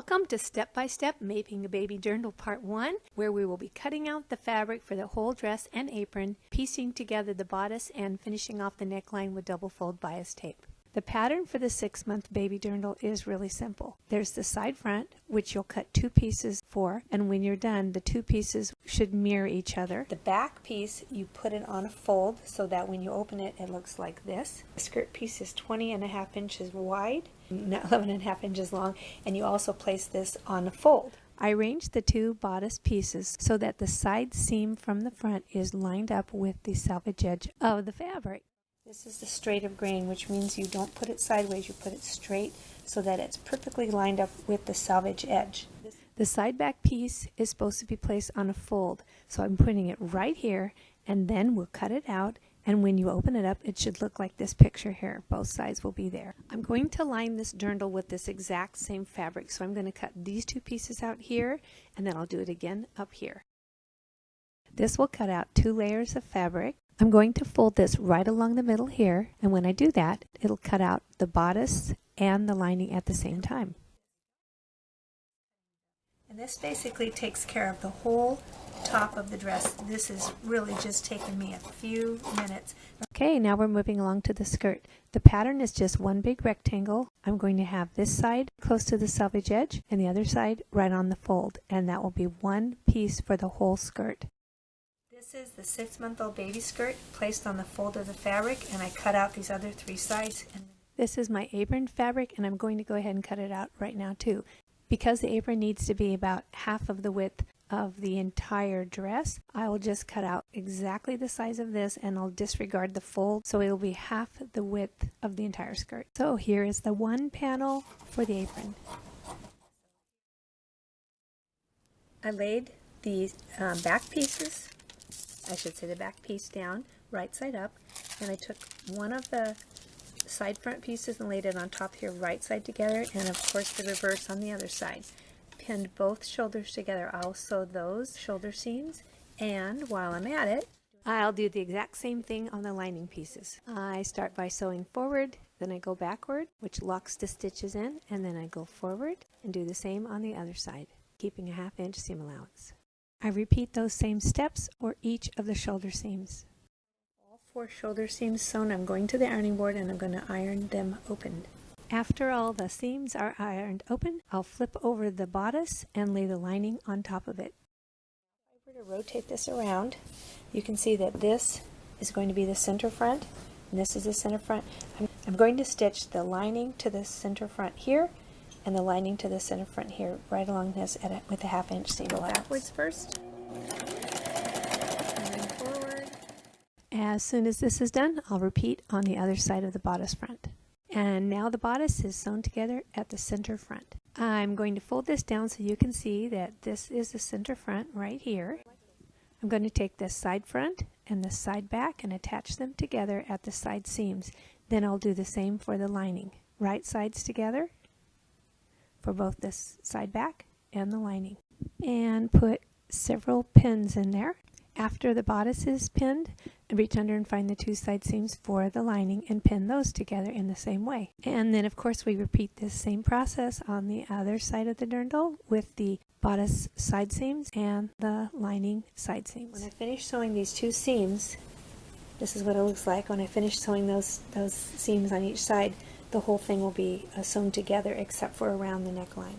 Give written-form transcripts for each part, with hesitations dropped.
Welcome to Step by Step Making a Baby Dirndl Part 1, where we will be cutting out the fabric for the whole dress and apron, piecing together the bodice, and finishing off the neckline with double fold bias tape. The pattern for the 6-month baby dirndl is really simple. There's the side front, which you'll cut 2 pieces for, and when you're done, the 2 pieces should mirror each other. The back piece, you put it on a fold so that when you open it, it looks like this. The skirt piece is 20.5 inches wide, 11.5 inches long, and you also place this on a fold. I arranged the 2 bodice pieces so that the side seam from the front is lined up with the selvage edge of the fabric. This is the straight of grain, which means you don't put it sideways, you put it straight so that it's perfectly lined up with the selvage edge. The side back piece is supposed to be placed on a fold, so I'm putting it right here, and then we'll cut it out, and when you open it up, it should look like this picture here. Both sides will be there. I'm going to line this dirndl with this exact same fabric, so I'm going to cut these 2 pieces out here, and then I'll do it again up here. This will cut out 2 layers of fabric. I'm going to fold this right along the middle here, and when I do that, it'll cut out the bodice and the lining at the same time. And this basically takes care of the whole top of the dress. This is really just taking me a few minutes. Okay, now we're moving along to the skirt. The pattern is just one big rectangle. I'm going to have this side close to the selvage edge and the other side right on the fold, and that will be one piece for the whole skirt. This is the 6-month-old baby skirt placed on the fold of the fabric, and I cut out these other 3 sides. And this is my apron fabric, and I'm going to go ahead and cut it out right now too. Because the apron needs to be about half of the width of the entire dress, I will just cut out exactly the size of this, and I'll disregard the fold, so it'll be half the width of the entire skirt. So here is the one panel for the apron. I laid the back pieces, I should say the back piece down, right side up, and I took one of the side front pieces and laid it on top here, right side together, and of course the reverse on the other side. Pinned both shoulders together. I'll sew those shoulder seams, and while I'm at it, I'll do the exact same thing on the lining pieces. I start by sewing forward, then I go backward, which locks the stitches in, and then I go forward and do the same on the other side, keeping a 1/2 inch seam allowance. I repeat those same steps for each of the shoulder seams. All 4 shoulder seams sewn, I'm going to the ironing board and I'm going to iron them open. After all the seams are ironed open, I'll flip over the bodice and lay the lining on top of it. If I were to rotate this around, you can see that this is going to be the center front and this is the center front. I'm going to stitch the lining to the center front here and the lining to the center front here, right along this with a 1/2 inch seam allowance. Backwards first, and then forward. As soon as this is done, I'll repeat on the other side of the bodice front. And now the bodice is sewn together at the center front. I'm going to fold this down so you can see that this is the center front right here. I'm going to take this side front and the side back and attach them together at the side seams. Then I'll do the same for the lining. Right sides together for both this side back and the lining, and put several pins in there. After the bodice is pinned, reach under and find the 2 side seams for the lining and pin those together in the same way. And then of course we repeat this same process on the other side of the dirndl with the bodice side seams and the lining side seams. When I finish sewing these 2 seams, this is what it looks like. When I finish sewing those seams on each side, the whole thing will be sewn together except for around the neckline.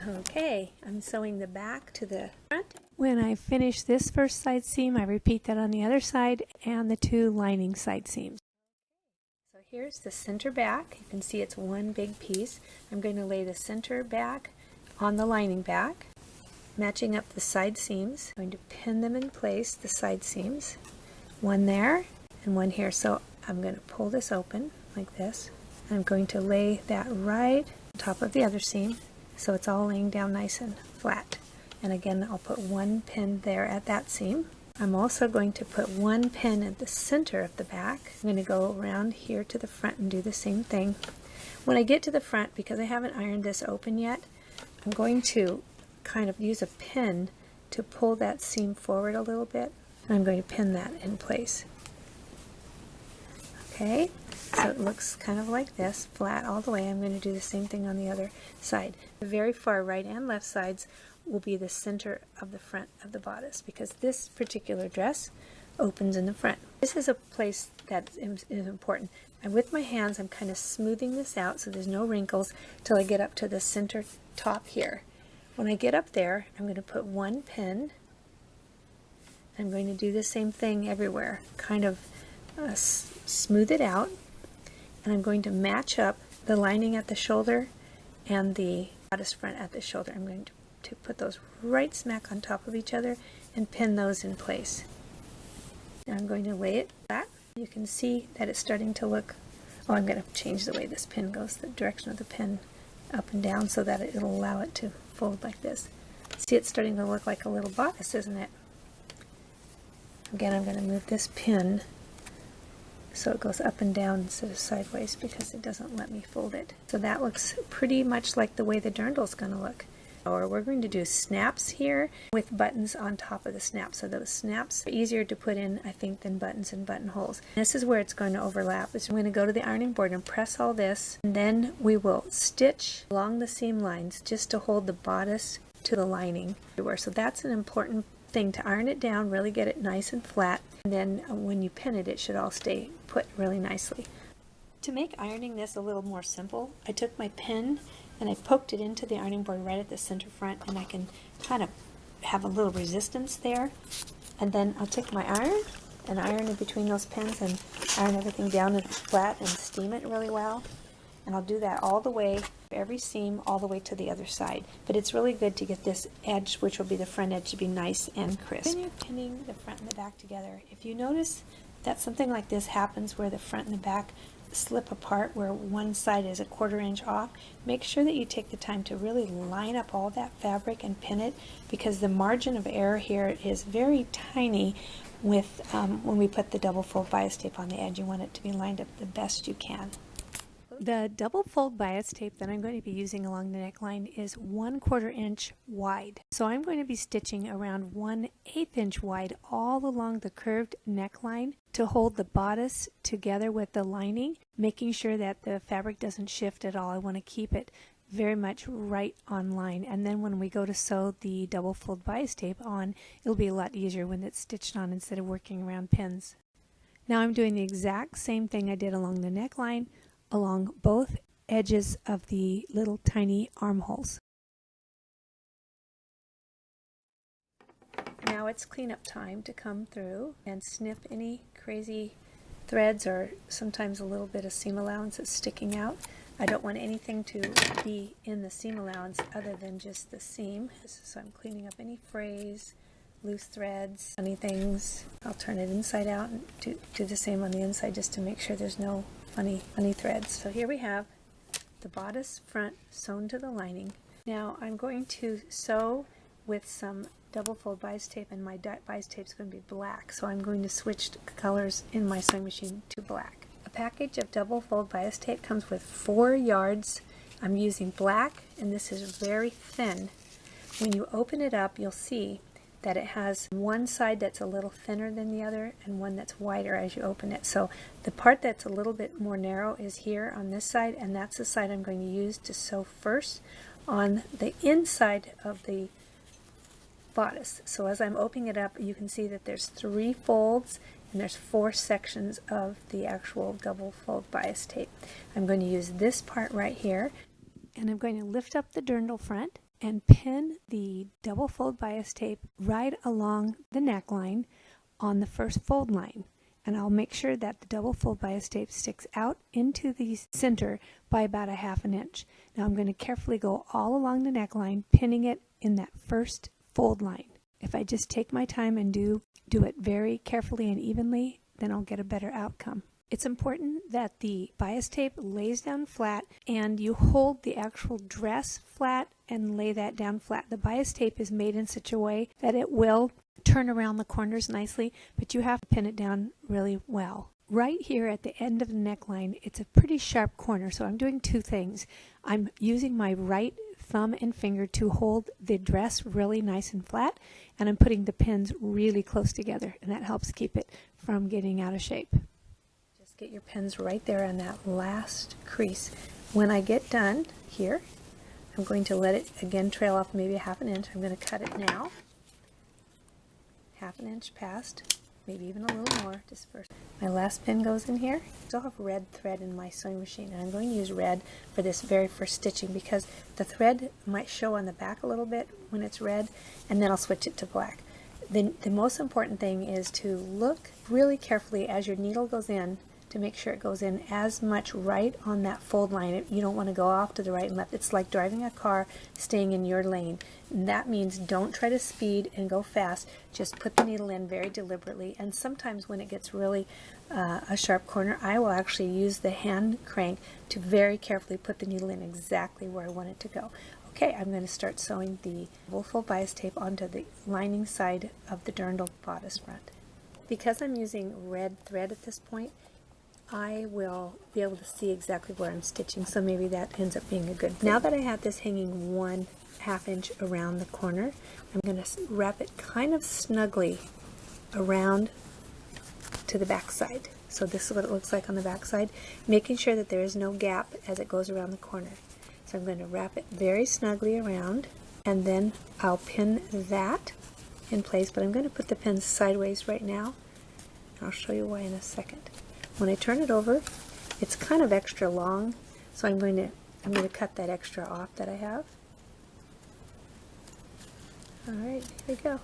Okay, I'm sewing the back to the front. When I finish this first side seam, I repeat that on the other side and the 2 lining side seams. So here's the center back. You can see it's one big piece. I'm going to lay the center back on the lining back, matching up the side seams. I'm going to pin them in place, the side seams. One there and one here. So I'm going to pull this open like this. I'm going to lay that right on top of the other seam so it's all laying down nice and flat. And again, I'll put one pin there at that seam. I'm also going to put one pin at the center of the back. I'm going to go around here to the front and do the same thing. When I get to the front, because I haven't ironed this open yet, I'm going to kind of use a pin to pull that seam forward a little bit. And I'm going to pin that in place. Okay. Okay, so it looks kind of like this, flat all the way. I'm going to do the same thing on the other side. The very far right and left sides will be the center of the front of the bodice, because this particular dress opens in the front. This is a place that is important. And with my hands, I'm kind of smoothing this out so there's no wrinkles till I get up to the center top here. When I get up there, I'm going to put one pin. I'm going to do the same thing everywhere, kind of smooth it out, and I'm going to match up the lining at the shoulder and the bodice front at the shoulder. I'm going to put those right smack on top of each other and pin those in place. Now I'm going to lay it flat. You can see that it's starting to look, oh, I'm going to change the way this pin goes, the direction of the pin up and down, so that it'll allow it to fold like this. See, it's starting to look like a little bodice, isn't it? Again, I'm going to move this pin so it goes up and down instead of sideways, because it doesn't let me fold it. So that looks pretty much like the way the dirndl is going to look. Or we're going to do snaps here with buttons on top of the snaps. So those snaps are easier to put in, I think, than buttons and buttonholes. This is where it's going to overlap. So I'm going to go to the ironing board and press all this, and then we will stitch along the seam lines just to hold the bodice to the lining everywhere. So that's an important thing, to iron it down, really get it nice and flat, and then when you pin it, it should all stay put really nicely. To make ironing this a little more simple, I took my pin and I poked it into the ironing board right at the center front, and I can kind of have a little resistance there. And then I'll take my iron and iron in between those pins and iron everything down and flat and steam it really well. And I'll do that all the way, every seam, all the way to the other side. But it's really good to get this edge, which will be the front edge, to be nice and crisp. When you're pinning the front and the back together, if you notice that something like this happens where the front and the back slip apart, where one side is a 1/4 inch off, make sure that you take the time to really line up all that fabric and pin it, because the margin of error here is very tiny with when we put the double fold bias tape on the edge. You want it to be lined up the best you can. The double fold bias tape that I'm going to be using along the neckline is 1/4 inch wide. So I'm going to be stitching around 1/8 inch wide all along the curved neckline to hold the bodice together with the lining, making sure that the fabric doesn't shift at all. I want to keep it very much right on line, and then when we go to sew the double fold bias tape on, it'll be a lot easier when it's stitched on instead of working around pins. Now I'm doing the exact same thing I did along the neckline, along both edges of the little tiny armholes. Now it's cleanup time to come through and snip any crazy threads or sometimes a little bit of seam allowance that's sticking out. I don't want anything to be in the seam allowance other than just the seam, so I'm cleaning up any frays, loose threads, funny things. I'll turn it inside out and do the same on the inside just to make sure there's no funny threads. So here we have the bodice front sewn to the lining. Now I'm going to sew with some double fold bias tape, and my bias tape is going to be black, so I'm going to switch colors in my sewing machine to black. A package of double fold bias tape comes with 4 yards. I'm using black, and this is very thin. When you open it up, you'll see that it has one side that's a little thinner than the other and one that's wider as you open it. So the part that's a little bit more narrow is here on this side, and that's the side I'm going to use to sew first on the inside of the bodice. So as I'm opening it up, you can see that there's 3 folds and there's 4 sections of the actual double fold bias tape. I'm going to use this part right here, and I'm going to lift up the dirndl front and pin the double fold bias tape right along the neckline on the first fold line. And I'll make sure that the double fold bias tape sticks out into the center by about 1/2 inch. Now I'm going to carefully go all along the neckline, pinning it in that first fold line. If I just take my time and do it very carefully and evenly, then I'll get a better outcome. It's important that the bias tape lays down flat and you hold the actual dress flat and lay that down flat. The bias tape is made in such a way that it will turn around the corners nicely, but you have to pin it down really well. Right here at the end of the neckline, it's a pretty sharp corner, so I'm doing 2 things. I'm using my right thumb and finger to hold the dress really nice and flat, and I'm putting the pins really close together, and that helps keep it from getting out of shape. Just get your pins right there on that last crease. When I get done here, I'm going to let it again trail off maybe a ½ inch. I'm going to cut it now. ½ inch past, maybe even a little more, just first. My last pin goes in here. I still have red thread in my sewing machine, and I'm going to use red for this very first stitching because the thread might show on the back a little bit when it's red, and then I'll switch it to black. The most important thing is to look really carefully as your needle goes in to make sure it goes in as much right on that fold line. You don't want to go off to the right and left. It's like driving a car, staying in your lane. And that means don't try to speed and go fast. Just put the needle in very deliberately. And sometimes when it gets really a sharp corner, I will actually use the hand crank to very carefully put the needle in exactly where I want it to go. Okay, I'm going to start sewing the fullfil bias tape onto the lining side of the dirndl bodice front. Because I'm using red thread at this point, I will be able to see exactly where I'm stitching, so maybe that ends up being a good thing. Now that I have this hanging 1/2 inch around the corner, I'm going to wrap it kind of snugly around to the back side. So this is what it looks like on the back side, making sure that there is no gap as it goes around the corner. So I'm going to wrap it very snugly around, and then I'll pin that in place, but I'm going to put the pins sideways right now. I'll show you why in a second. When I turn it over, it's kind of extra long, so I'm going to cut that extra off that I have. Alright, here we go.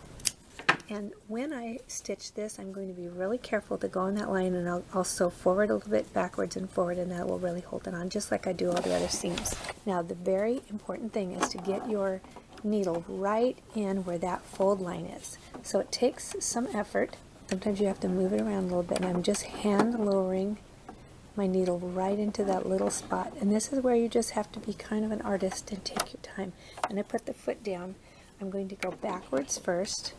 And when I stitch this, I'm going to be really careful to go on that line, and I'll sew forward a little bit, backwards and forward, and that will really hold it on, just like I do all the other seams. Now, the very important thing is to get your needle right in where that fold line is. So it takes some effort. Sometimes you have to move it around a little bit, and I'm just hand lowering my needle right into that little spot. And this is where you just have to be kind of an artist and take your time. And I put the foot down. I'm going to go backwards first.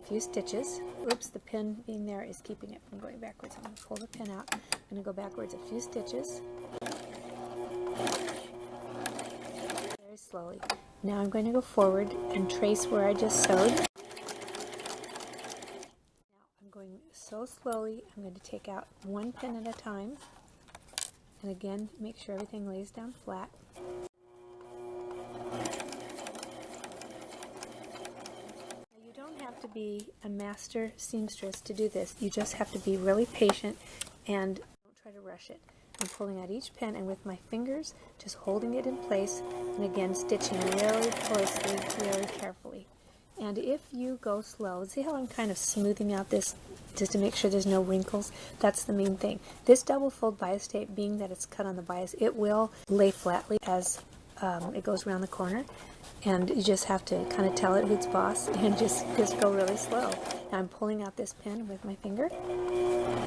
Few stitches. Oops, the pin being there is keeping it from going backwards. I'm going to pull the pin out. I'm going to go backwards a few stitches. Very slowly. Now I'm going to go forward and trace where I just sewed. Now I'm going so slowly. I'm going to take out one pin at a time. And again, make sure everything lays down flat. To be a master seamstress to do this. You just have to be really patient and don't try to rush it. I'm pulling out each pin, and with my fingers just holding it in place, and again stitching really closely, really carefully. And if you go slow, see how I'm kind of smoothing out this just to make sure there's no wrinkles? That's the main thing. This double fold bias tape, being that it's cut on the bias, it will lay flatly as it goes around the corner. And you just have to kind of tell it who's boss and just go really slow. Now I'm pulling out this pin with my finger,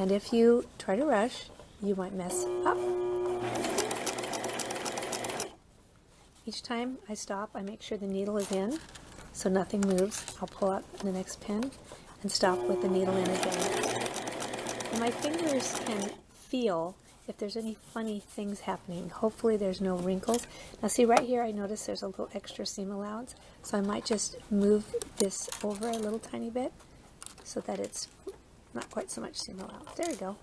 and if you try to rush, you might mess up. Each time I stop, I make sure the needle is in so nothing moves. I'll pull out the next pin and stop with the needle in again. And my fingers can feel if there's any funny things happening. Hopefully there's no wrinkles. Now see right here, I notice there's a little extra seam allowance, so I might just move this over a little tiny bit so that it's not quite so much seam allowance. There we go.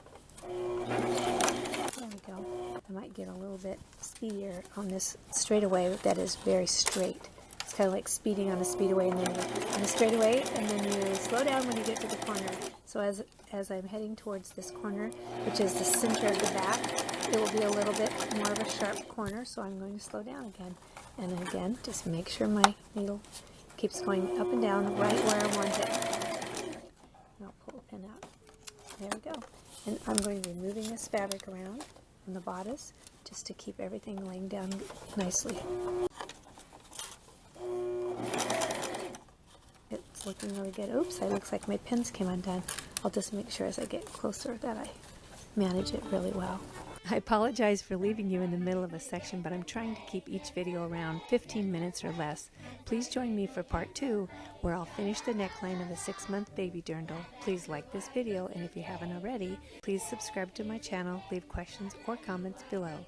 There we go. I might get a little bit speedier on this straightaway that is very straight. It's kind of like speeding on a speedaway, and then on a straightaway, and then you slow down when you get to the corner. So as I'm heading towards this corner, which is the center of the back, it will be a little bit more of a sharp corner, so I'm going to slow down again. And then again, just make sure my needle keeps going up and down right where I want it. And I'll pull the pin out. There we go. And I'm going to be moving this fabric around in the bodice just to keep everything laying down nicely. It's looking really good. Oops, it looks like my pins came undone. I'll just make sure as I get closer that I manage it really well. I apologize for leaving you in the middle of a section, but I'm trying to keep each video around 15 minutes or less. Please join me for part 2, where I'll finish the neckline of a 6-month baby dirndl. Please like this video, and if you haven't already, please subscribe to my channel, leave questions or comments below.